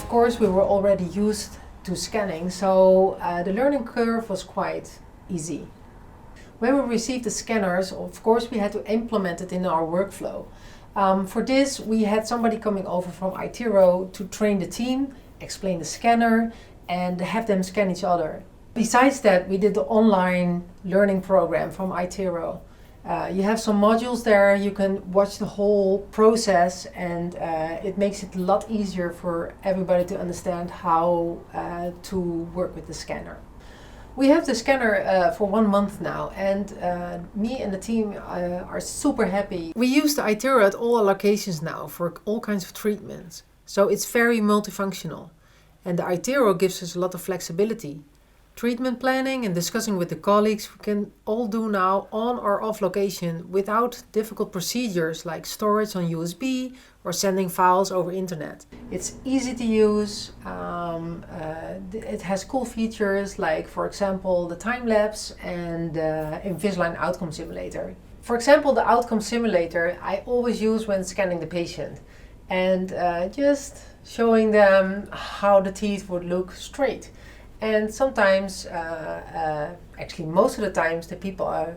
course, we were already used to scanning, so the learning curve was quite easy. When we received the scanners, of course, we had to implement it in our workflow. For this, we had somebody coming over from iTero to train the team, explain the scanner, and have them scan each other. Besides that, we did the online learning program from iTero. You have some modules there, you can watch the whole process, and it makes it a lot easier for everybody to understand how to work with the scanner. We have the scanner for 1 month now, and me and the team are super happy. We use the iTero at all our locations now for all kinds of treatments. So it's very multifunctional. And the iTero gives us a lot of flexibility. Treatment planning and discussing with the colleagues we can all do now on or off location without difficult procedures like storage on USB or sending files over internet. It's easy to use, it has cool features like, for example, the time lapse and Invisalign outcome simulator. For example, the outcome simulator I always use when scanning the patient and just showing them how the teeth would look straight. And sometimes, actually most of the times, the people are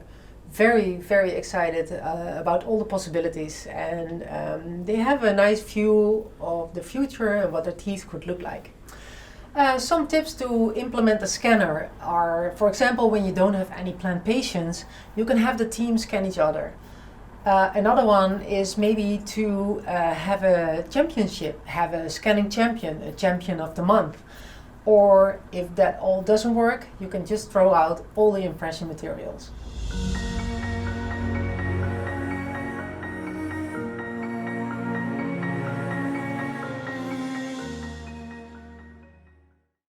very, very excited about all the possibilities, and they have a nice view of the future and what their teeth could look like. Some tips to implement the scanner are, for example, when you don't have any planned patients, you can have the team scan each other. Another one is maybe to have a championship, have a scanning champion, a champion of the month. Or if that all doesn't work, you can just throw out all the impression materials.